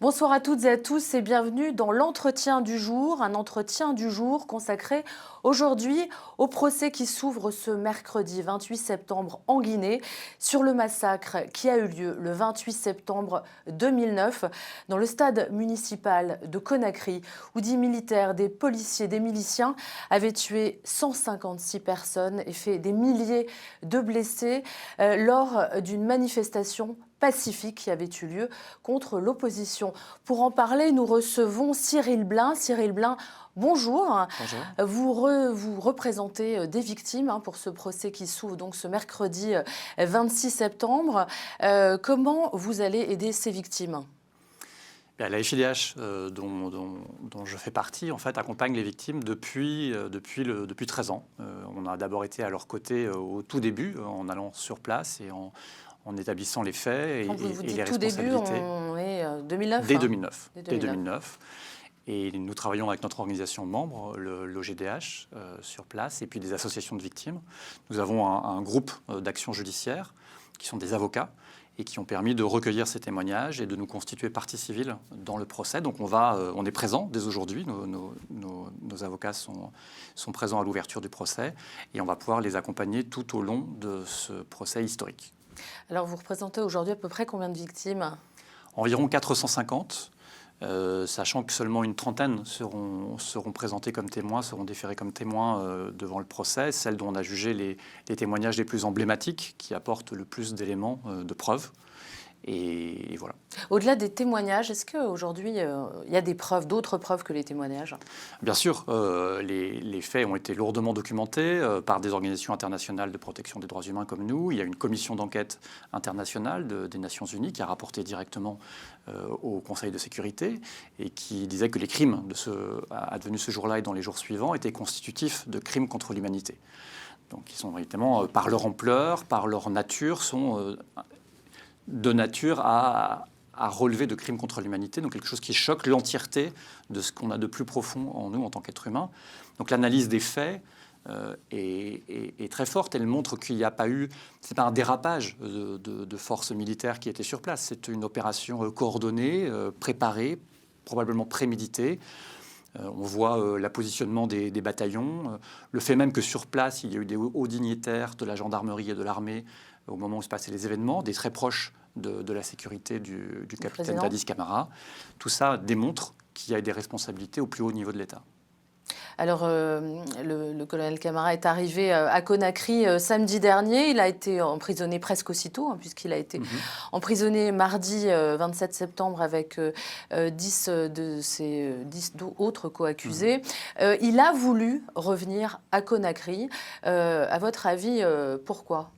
Bonsoir à toutes et à tous et bienvenue dans l'entretien du jour, un entretien du jour consacré aujourd'hui au procès qui s'ouvre ce mercredi 28 septembre en Guinée sur le massacre qui a eu lieu le 28 septembre 2009 dans le stade municipal de Conakry où 10 militaires, des policiers, des miliciens avaient tué 156 personnes et fait des milliers de blessés lors d'une manifestation pacifique qui avait eu lieu contre l'opposition. Pour en parler, nous recevons Cyril Blin. Cyril Blin, bonjour. Bonjour. Vous représentez des victimes pour ce procès qui s'ouvre donc ce mercredi 26 septembre. Comment vous allez aider ces victimes ? La FIDH, dont je fais partie, en fait, accompagne les victimes depuis 13 ans. On a d'abord été à leur côté au tout début, en allant sur place et en établissant les faits Quand vous et dites les tout début, responsabilités. on est 2009 Dès 2009. Dès 2009. Et nous travaillons avec notre organisation membre, l'OGDH, sur place, et puis des associations de victimes. Nous avons un groupe d'action judiciaire, qui sont des avocats, et qui ont permis de recueillir ces témoignages et de nous constituer partie civile dans le procès. Donc on est présent dès aujourd'hui, nos avocats sont présents à l'ouverture du procès, et on va pouvoir les accompagner tout au long de ce procès historique. Alors vous représentez aujourd'hui à peu près combien de victimes ? Environ 450. Sachant que seulement une trentaine seront présentées comme témoins, seront déférées comme témoins devant le procès, celles dont on a jugé les témoignages les plus emblématiques, qui apportent le plus d'éléments de preuve. Et voilà. Au-delà des témoignages, est-ce qu'aujourd'hui, il y a des preuves, d'autres preuves que les témoignages ? Bien sûr, les faits ont été lourdement documentés par des organisations internationales de protection des droits humains comme nous. Il y a une commission d'enquête internationale des Nations Unies qui a rapporté directement au Conseil de sécurité et qui disait que les crimes advenus ce jour-là et dans les jours suivants étaient constitutifs de crimes contre l'humanité. Donc ils sont véritablement, par leur ampleur, par leur nature, sont de nature à relever de crimes contre l'humanité, donc quelque chose qui choque l'entièreté de ce qu'on a de plus profond en nous en tant qu'être humain. Donc l'analyse des faits est très forte. Elle montre qu'il n'y a pas eu, c'est pas un dérapage de forces militaires qui étaient sur place. C'est une opération coordonnée, préparée, probablement préméditée. On voit l'appositionnement des bataillons, le fait même que sur place, il y a eu des hauts dignitaires de la gendarmerie et de l'armée au moment où se passaient les événements, des très proches de la sécurité du capitaine Dadis Camara. Tout ça démontre qu'il y a des responsabilités au plus haut niveau de l'État. Alors, le colonel Camara est arrivé à Conakry samedi dernier. Il a été emprisonné presque aussitôt, puisqu'il a été emprisonné mardi 27 septembre avec 10 autres co-accusés. Il a voulu revenir à Conakry. À votre avis, pourquoi ?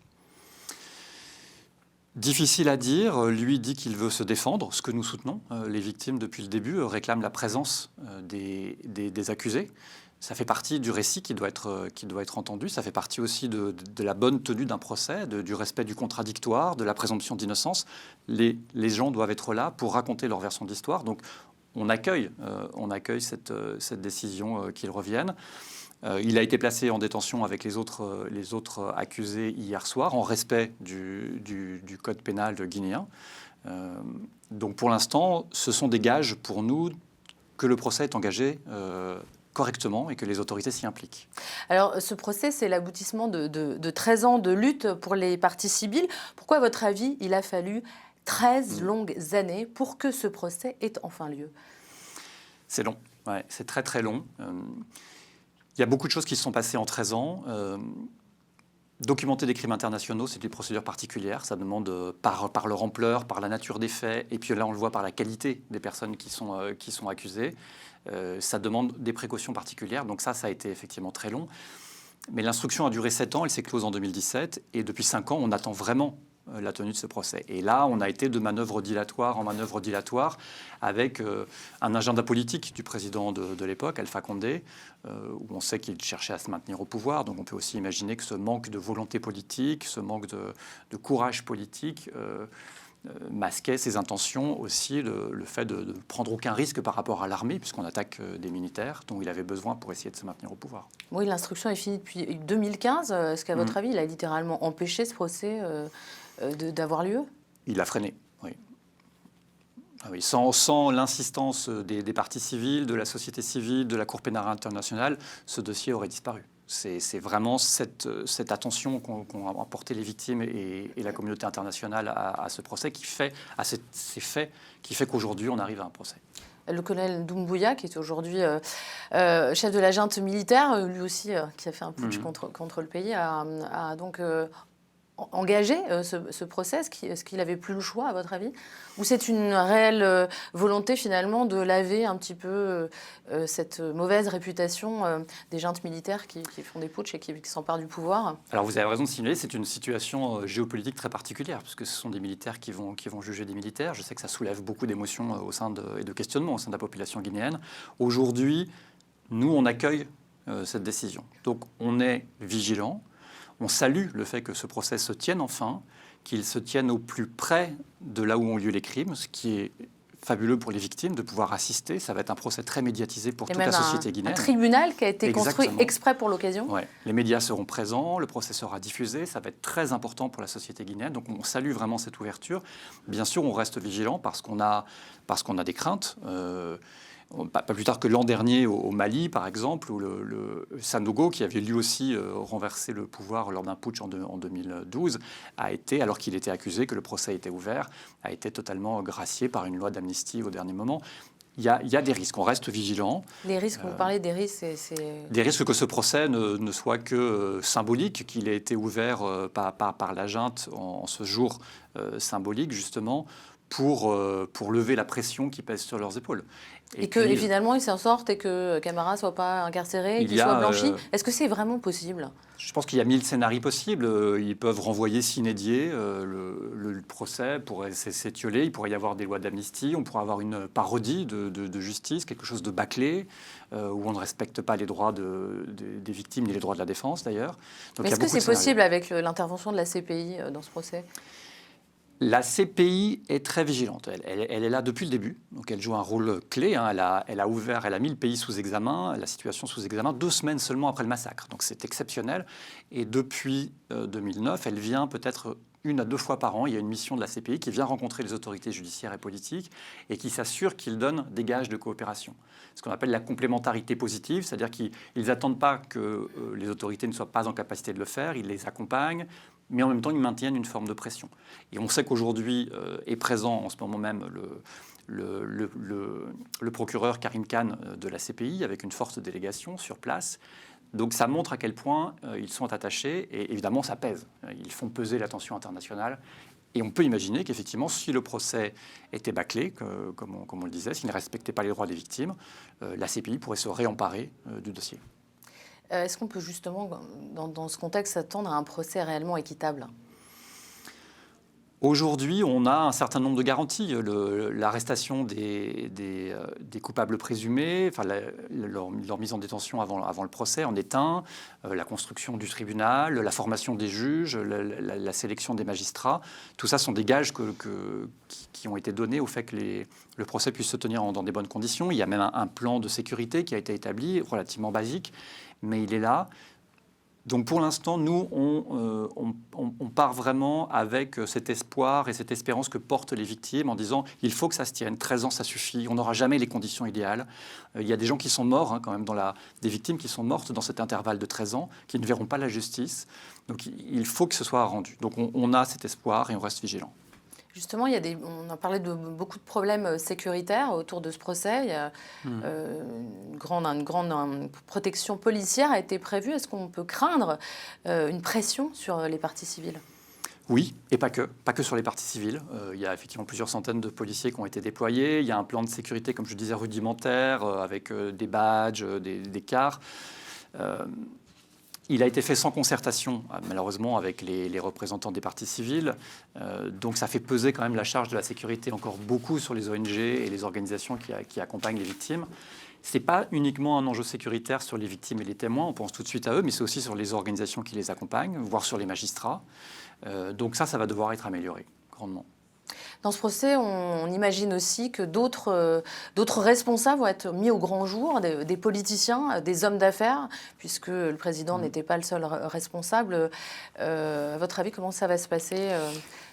Difficile à dire. Lui dit qu'il veut se défendre, ce que nous soutenons. Les victimes, depuis le début, réclament la présence des accusés. Ça fait partie du récit qui doit être entendu. Ça fait partie aussi de la bonne tenue d'un procès, du respect du contradictoire, de la présomption d'innocence. Les gens doivent être là pour raconter leur version d'histoire. Donc on accueille cette décision qu'ils reviennent. Il a été placé en détention avec les autres accusés hier soir, en respect du code pénal guinéen. Donc pour l'instant, ce sont des gages pour nous que le procès est engagé correctement et que les autorités s'y impliquent. Alors ce procès, c'est l'aboutissement de 13 ans de lutte pour les parties civiles. Pourquoi, à votre avis, il a fallu 13 longues années pour que ce procès ait enfin lieu ? C'est long, ouais, c'est très très long. Il y a beaucoup de choses qui se sont passées en 13 ans. Documenter des crimes internationaux, c'est des procédures particulières. Ça demande, par leur ampleur, par la nature des faits, et puis là, on le voit par la qualité des personnes qui sont accusées. Ça demande des précautions particulières. Donc ça a été effectivement très long. Mais l'instruction a duré 7 ans, elle s'est close en 2017. Et depuis 5 ans, on attend vraiment la tenue de ce procès. Et là, on a été de manœuvre dilatoire en manœuvre dilatoire avec un agenda politique du président de l'époque, Alpha Condé, où on sait qu'il cherchait à se maintenir au pouvoir. Donc on peut aussi imaginer que ce manque de volonté politique, ce manque de courage politique masquait ses intentions, aussi le fait de prendre aucun risque par rapport à l'armée, puisqu'on attaque des militaires dont il avait besoin pour essayer de se maintenir au pouvoir. Oui, l'instruction est finie depuis 2015. Est-ce qu'à votre avis, il a littéralement empêché ce procès d'avoir lieu ? Il a freiné, oui. Ah oui, sans l'insistance des parties civiles, de la société civile, de la Cour pénale internationale, ce dossier aurait disparu. C'est vraiment cette attention qu'ont apporté les victimes et la communauté internationale à ce procès à ces faits, qui fait qu'aujourd'hui on arrive à un procès. Le colonel Doumbouya, qui est aujourd'hui chef de la junte militaire, lui aussi, qui a fait un putsch contre le pays, a donc engagé ce procès. Est-ce qu'il n'avait plus le choix, à votre avis? Ou c'est une réelle volonté, finalement, de laver un petit peu cette mauvaise réputation des juntes militaires qui font des putschs et qui s'emparent du pouvoir? Alors vous avez raison de signaler, c'est une situation géopolitique très particulière, puisque ce sont des militaires qui vont juger des militaires. Je sais que ça soulève beaucoup d'émotions et de questionnements au sein de la population guinéenne. Aujourd'hui, nous, on accueille cette décision. Donc on est vigilant. On salue le fait que ce procès se tienne enfin, qu'il se tienne au plus près de là où ont lieu les crimes, ce qui est fabuleux pour les victimes de pouvoir assister. Ça va être un procès très médiatisé pour toute la société guinéenne. Un tribunal qui a été construit exprès pour l'occasion. Ouais. Les médias seront présents, le procès sera diffusé, ça va être très important pour la société guinéenne. Donc on salue vraiment cette ouverture. Bien sûr, on reste vigilant parce qu'on a des craintes. Pas plus tard que l'an dernier au Mali, par exemple, où le Sanogo, qui avait lui aussi renversé le pouvoir lors d'un putsch en 2012, a été, alors qu'il était accusé, que le procès était ouvert, a été totalement gracié par une loi d'amnistie au dernier moment. Il y a des risques, on reste vigilant. Les risques, vous parlez des risques, Des risques que ce procès ne soit que symbolique, qu'il ait été ouvert par la junte en ce jour symbolique, justement, pour lever la pression qui pèse sur leurs épaules. Et finalement, ils s'en sortent et que Camara ne soit pas incarcéré, qu'il soit blanchi. Est-ce que c'est vraiment possible? Je pense qu'il y a 1000 scénarios possibles. Ils peuvent renvoyer sine die. Le procès pourrait s'étioler. Il pourrait y avoir des lois d'amnistie. On pourrait avoir une parodie de justice, quelque chose de bâclé, où on ne respecte pas les droits des victimes ni les droits de la défense, d'ailleurs. Mais est-ce que c'est possible avec l'intervention de la CPI dans ce procès? La CPI est très vigilante. Elle est là depuis le début, donc elle joue un rôle clé. Hein. Elle a mis le pays sous examen, la situation sous examen, 2 semaines seulement après le massacre. Donc c'est exceptionnel. Et depuis 2009, elle vient peut-être 1 à 2 fois par an. Il y a une mission de la CPI qui vient rencontrer les autorités judiciaires et politiques et qui s'assure qu'ils donnent des gages de coopération. Ce qu'on appelle la complémentarité positive, c'est-à-dire qu'ils n'attendent pas que les autorités ne soient pas en capacité de le faire, ils les accompagnent, mais en même temps, ils maintiennent une forme de pression. Et on sait qu'aujourd'hui est présent en ce moment même le procureur Karim Khan de la CPI avec une forte délégation sur place. Donc ça montre à quel point ils sont attachés et évidemment ça pèse. Ils font peser l'attention internationale. Et on peut imaginer qu'effectivement, si le procès était bâclé, comme on le disait, s'il ne respectait pas les droits des victimes, la CPI pourrait se réemparer du dossier. Est-ce qu'on peut justement, dans ce contexte, s'attendre à un procès réellement équitable? Aujourd'hui, on a un certain nombre de garanties. L'arrestation des coupables présumés, enfin, leur mise en détention avant le procès en est un, la construction du tribunal, la formation des juges, la sélection des magistrats. Tout ça sont des gages qui ont été donnés au fait que le procès puisse se tenir dans des bonnes conditions. Il y a même un plan de sécurité qui a été établi, relativement basique, mais il est là. Donc pour l'instant, nous, on part vraiment avec cet espoir et cette espérance que portent les victimes en disant il faut que ça se tienne, 13 ans ça suffit, on n'aura jamais les conditions idéales. Il y a des gens qui sont morts, quand même, des victimes qui sont mortes dans cet intervalle de 13 ans, qui ne verront pas la justice. Donc il faut que ce soit rendu. Donc on a cet espoir et on reste vigilant. Justement, on a parlé de beaucoup de problèmes sécuritaires autour de ce procès. Il y a, une grande protection policière a été prévue. Est-ce qu'on peut craindre une pression sur les parties civiles? Oui, et pas que sur les parties civiles. Il y a effectivement plusieurs centaines de policiers qui ont été déployés. Il y a un plan de sécurité, comme je disais, rudimentaire, avec des badges, des cars. Il a été fait sans concertation, malheureusement, avec les représentants des parties civiles. Donc ça fait peser quand même la charge de la sécurité encore beaucoup sur les ONG et les organisations qui accompagnent les victimes. Ce n'est pas uniquement un enjeu sécuritaire sur les victimes et les témoins, on pense tout de suite à eux, mais c'est aussi sur les organisations qui les accompagnent, voire sur les magistrats. Donc ça va devoir être amélioré grandement. Dans ce procès, on imagine aussi que d'autres responsables vont être mis au grand jour, des politiciens, des hommes d'affaires, puisque le président n'était pas le seul responsable. À votre avis, comment ça va se passer,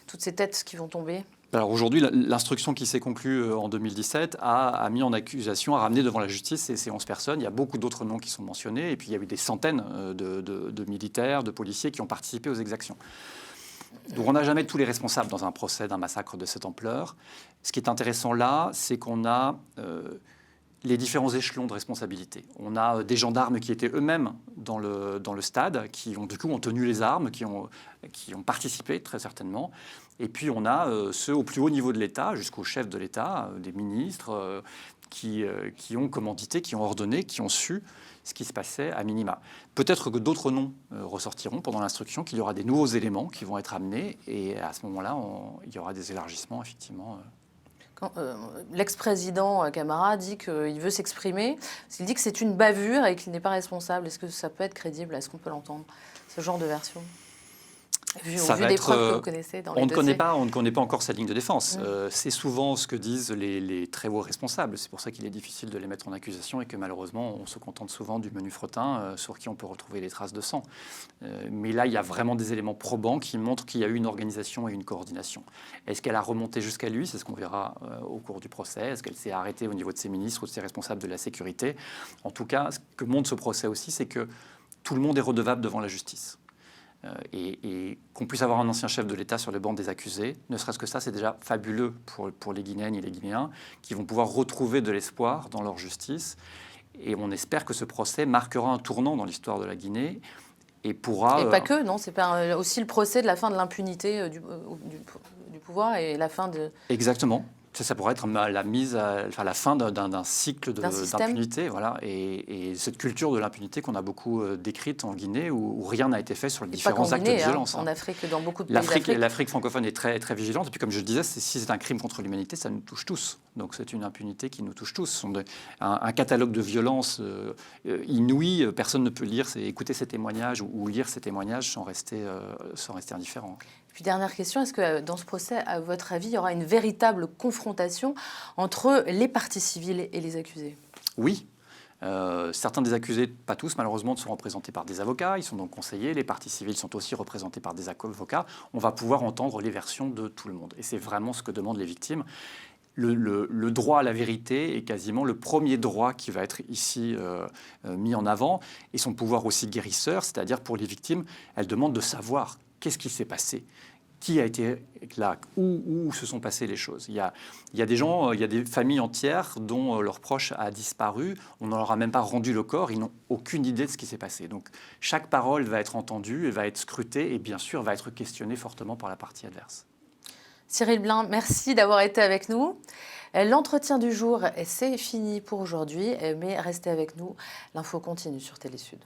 toutes ces têtes qui vont tomber? Alors aujourd'hui, l'instruction qui s'est conclue en 2017 a mis en accusation, a ramené devant la justice ces 11 personnes. Il y a beaucoup d'autres noms qui sont mentionnés. Et puis il y a eu des centaines de militaires, de policiers qui ont participé aux exactions. Donc on n'a jamais tous les responsables dans un procès d'un massacre de cette ampleur. Ce qui est intéressant là, c'est qu'on a les différents échelons de responsabilité. On a des gendarmes qui étaient eux-mêmes dans le stade, qui ont tenu les armes, qui ont participé très certainement. Et puis on a ceux au plus haut niveau de l'État, jusqu'au chef de l'État, des ministres, qui ont commandité, qui ont ordonné, qui ont su ce qui se passait à minima. Peut-être que d'autres noms ressortiront pendant l'instruction, qu'il y aura des nouveaux éléments qui vont être amenés, et à ce moment-là, il y aura des élargissements, effectivement. L'ex-président Camara dit qu'il veut s'exprimer, parce qu'il dit que c'est une bavure et qu'il n'est pas responsable. Est-ce que ça peut être crédible? Est-ce qu'on peut l'entendre, ce genre de version? Vu des preuves que vous connaissez dans les dossiers. On ne connaît pas encore sa ligne de défense. C'est souvent ce que disent les très hauts responsables. C'est pour ça qu'il est difficile de les mettre en accusation et que malheureusement, on se contente souvent du menu fretin sur qui on peut retrouver les traces de sang. Mais là, il y a vraiment des éléments probants qui montrent qu'il y a eu une organisation et une coordination. Est-ce qu'elle a remonté jusqu'à lui? C'est ce qu'on verra au cours du procès. Est-ce qu'elle s'est arrêtée au niveau de ses ministres ou de ses responsables de la sécurité? En tout cas, ce que montre ce procès aussi, c'est que tout le monde est redevable devant la justice. Et qu'on puisse avoir un ancien chef de l'État sur les bancs des accusés, ne serait-ce que ça, c'est déjà fabuleux pour les Guinéennes et les Guinéens, qui vont pouvoir retrouver de l'espoir dans leur justice. Et on espère que ce procès marquera un tournant dans l'histoire de la Guinée et pourra... Et pas que, non? C'est pas aussi le procès de la fin de l'impunité du pouvoir et la fin de... Exactement. Ça pourrait être la fin d'un cycle d'impunité, voilà, et cette culture de l'impunité qu'on a beaucoup décrite en Guinée, où rien n'a été fait sur les différents actes de violence. En Afrique, dans beaucoup de pays d'Afrique. L'Afrique francophone est très, très vigilante, et puis comme je le disais, si c'est un crime contre l'humanité, ça nous touche tous. Donc c'est une impunité qui nous touche tous. Un catalogue de violences inouïes, personne ne peut écouter ces témoignages ou lire ces témoignages sans rester indifférent. Puis dernière question, est-ce que dans ce procès, à votre avis, il y aura une véritable confrontation entre les parties civiles et les accusés? Oui. Certains des accusés, pas tous malheureusement, sont représentés par des avocats, ils sont donc conseillés, les parties civiles sont aussi représentées par des avocats. On va pouvoir entendre les versions de tout le monde. Et c'est vraiment ce que demandent les victimes. Le droit à la vérité est quasiment le premier droit qui va être ici mis en avant, et son pouvoir aussi guérisseur, c'est-à-dire pour les victimes, elles demandent de savoir qu'est-ce qui s'est passé, qui a été là, où se sont passées les choses. Il y a des gens, il y a des familles entières dont leur proche a disparu, on ne leur a même pas rendu le corps, ils n'ont aucune idée de ce qui s'est passé. Donc chaque parole va être entendue, va être scrutée et bien sûr va être questionnée fortement par la partie adverse. Cyril Blin, merci d'avoir été avec nous. L'entretien du jour, c'est fini pour aujourd'hui, mais restez avec nous. L'info continue sur Télé Sud.